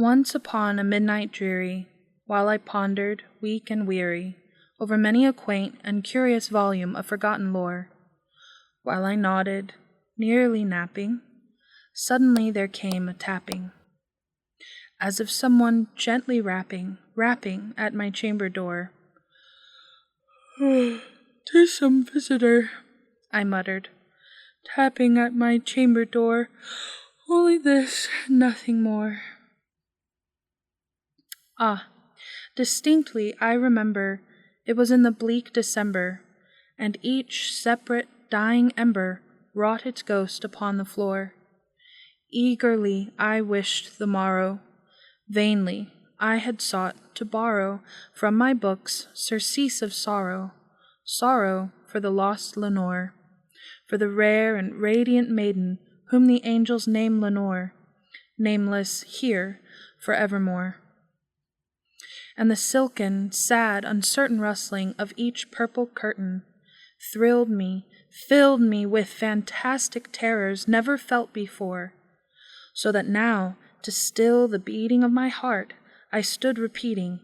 Once upon a midnight dreary, while I pondered, weak and weary, over many a quaint and curious volume of forgotten lore, while I nodded, nearly napping, suddenly there came a tapping, as of someone gently rapping at my chamber door. "'Tis some visitor," I muttered, "tapping at my chamber door, only this, nothing more." Ah, distinctly I remember it was in the bleak December, and each separate dying ember wrought its ghost upon the floor. Eagerly I wished the morrow. Vainly I had sought to borrow from my books surcease of sorrow, sorrow for the lost Lenore, for the rare and radiant maiden whom the angels name Lenore, nameless here for evermore. And the silken, sad, uncertain rustling of each purple curtain thrilled me, filled me with fantastic terrors never felt before, so that now, to still the beating of my heart, I stood repeating,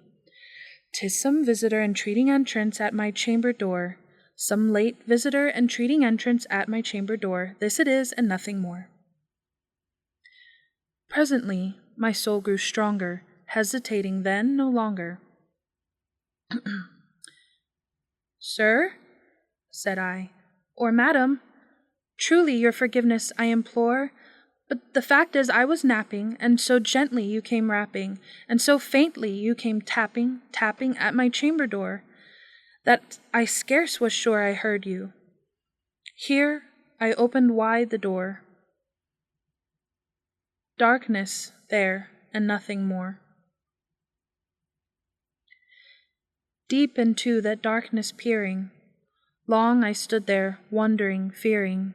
"'Tis some visitor entreating entrance at my chamber door, some late visitor entreating entrance at my chamber door, this it is and nothing more." Presently my soul grew stronger, hesitating then no longer. "Sir," said I, "or madam, truly your forgiveness I implore, but the fact is I was napping, and so gently you came rapping, and so faintly you came tapping at my chamber door, that I scarce was sure I heard you. Here I opened wide the door. Darkness there, and nothing more." Deep into that darkness peering, long I stood there, wondering, fearing,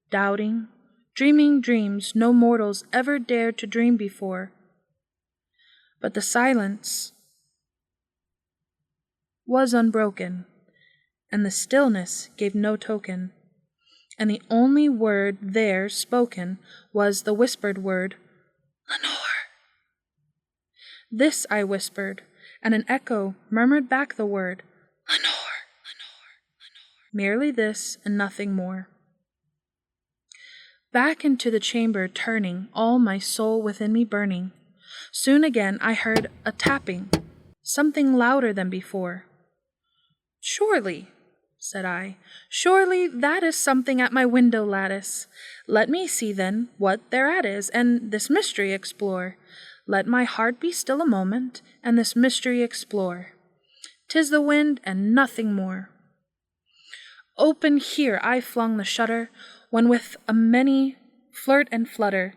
doubting, dreaming dreams no mortals ever dared to dream before. But the silence was unbroken, and the stillness gave no token, and the only word there spoken was the whispered word, "Lenore." This I whispered, and an echo murmured back the word, "Lenore, Lenore, Lenore." Merely this and nothing more. Back into the chamber turning, all my soul within me burning, soon again I heard a tapping, something louder than before. "Surely," said I, "surely that is something at my window lattice. Let me see then what thereat is, and this mystery explore. Let my heart be still a moment, and this mystery explore. 'Tis the wind and nothing more." Open here I flung the shutter, when with a many flirt and flutter,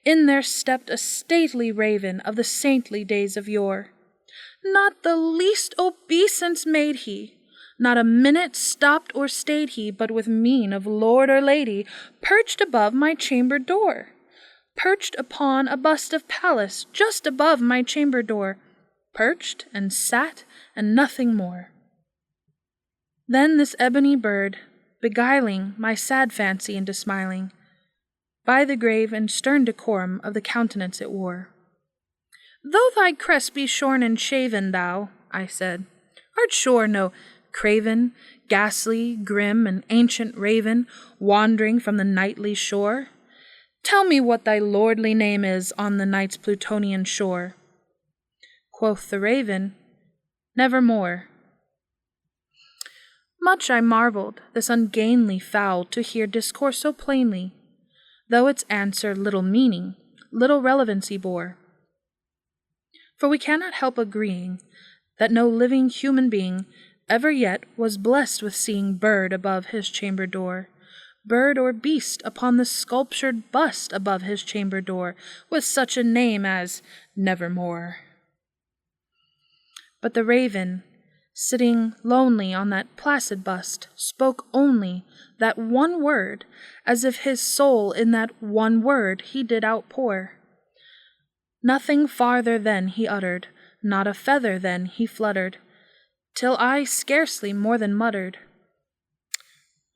in there stepped a stately raven of the saintly days of yore. Not the least obeisance made he, not a minute stopped or stayed he, but with mien of lord or lady, perched above my chamber door, perched upon a bust of Pallas just above my chamber door, perched and sat and nothing more. Then this ebony bird, beguiling my sad fancy into smiling, by the grave and stern decorum of the countenance it wore. "Though thy crest be shorn and shaven, thou," I said, "art sure no craven, ghastly, grim, and ancient raven, wandering from the nightly shore? Tell me what thy lordly name is on the night's Plutonian shore." Quoth the raven, "Nevermore." Much I marvelled this ungainly fowl to hear discourse so plainly, though its answer little meaning, little relevancy bore. For we cannot help agreeing that no living human being ever yet was blessed with seeing bird above his chamber door, bird or beast upon the sculptured bust above his chamber door, with such a name as Nevermore. But the raven, sitting lonely on that placid bust, spoke only that one word, as if his soul in that one word he did outpour. Nothing farther then he uttered, not a feather then he fluttered, till I scarcely more than muttered,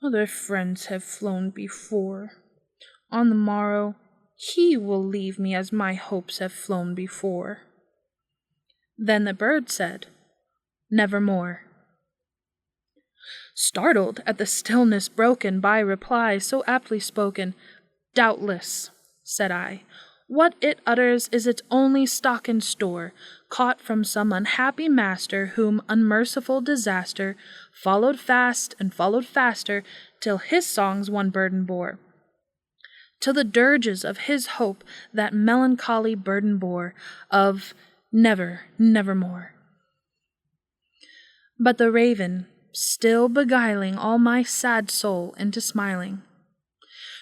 "Other friends have flown before. On the morrow he will leave me as my hopes have flown before. Then the bird said, Nevermore. Startled at the stillness broken by reply so aptly spoken, Doubtless, said I, what it utters is its only stock and store, caught from some unhappy master whom unmerciful disaster followed fast and followed faster, till his songs one burden bore. Till the dirges of his hope that melancholy burden bore, of never, nevermore. But the raven, still beguiling all my sad soul into smiling,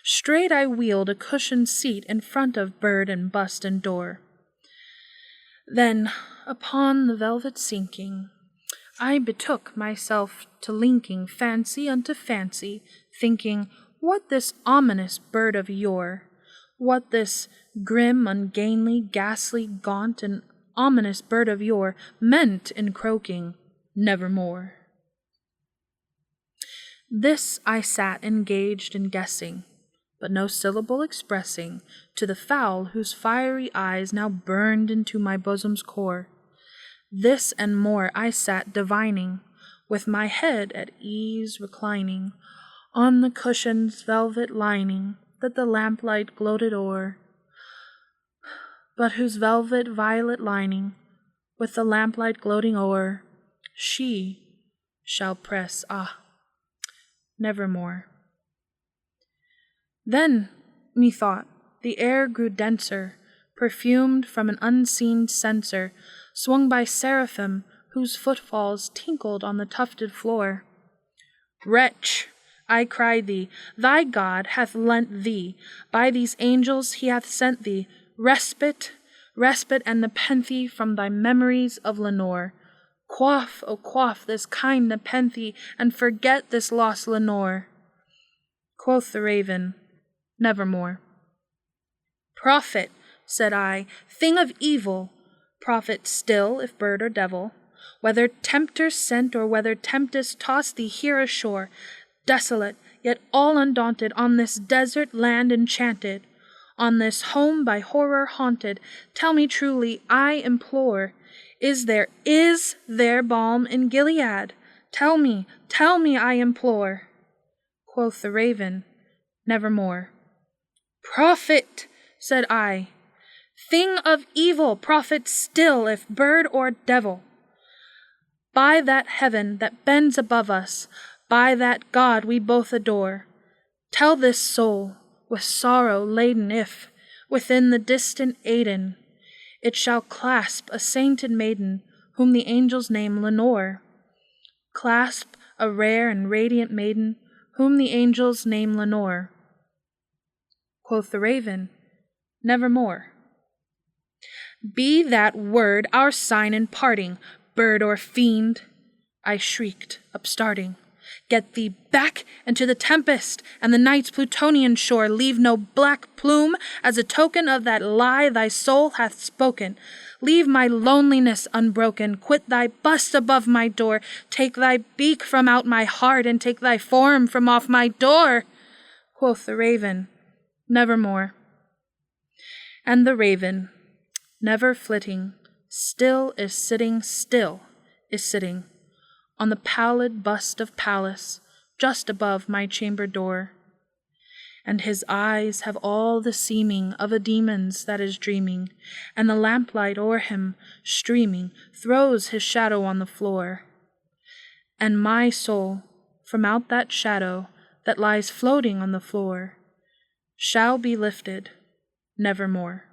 straight I wheeled a cushioned seat in front of bird and bust and door. Then, upon the velvet sinking, I betook myself to linking fancy unto fancy, thinking what this ominous bird of yore, what this grim, ungainly, ghastly, gaunt, and ominous bird of yore meant in croaking, Nevermore. This I sat engaged in guessing, but no syllable expressing to the fowl whose fiery eyes now burned into my bosom's core. This and more I sat divining, with my head at ease reclining, on the cushion's velvet lining that the lamplight gloated o'er, but whose velvet violet lining, with the lamplight gloating o'er, she shall press, nevermore. Then, methought, the air grew denser, perfumed from an unseen censer, swung by seraphim whose footfalls tinkled on the tufted floor. Wretch, I cried thee, thy God hath lent thee, by these angels he hath sent thee, respite, and nepenthe from thy memories of Lenore. Quaff, O quaff this kind nepenthe, and forget this lost Lenore. Quoth the raven, Nevermore. Prophet, said I, thing of evil, prophet still if bird or devil, whether tempter sent or whether tempest tossed thee here ashore, desolate, yet all undaunted, on this desert land enchanted, on this home by horror haunted, tell me truly, I implore, is there balm in Gilead? Tell me, I implore. Quoth the raven, Nevermore. Prophet, said I, thing of evil, prophet still, if bird or devil, by that heaven that bends above us, by that God we both adore, tell this soul, with sorrow laden, if, within the distant Aidenn, it shall clasp a sainted maiden, whom the angels name Lenore. Clasp a rare and radiant maiden, whom the angels name Lenore. Quoth the raven, Nevermore. Be that word our sign in parting, bird or fiend, I shrieked, upstarting. Get thee back into the tempest and the night's Plutonian shore. Leave no black plume as a token of that lie thy soul hath spoken. Leave my loneliness unbroken. Quit thy bust above my door. Take thy beak from out my heart and take thy form from off my door. Quoth the raven, Nevermore. And the raven, never flitting, still is sitting on the pallid bust of Pallas, just above my chamber door. And his eyes have all the seeming of a demon's that is dreaming, and the lamplight o'er him, streaming, throws his shadow on the floor. And my soul, from out that shadow that lies floating on the floor, shall be lifted nevermore.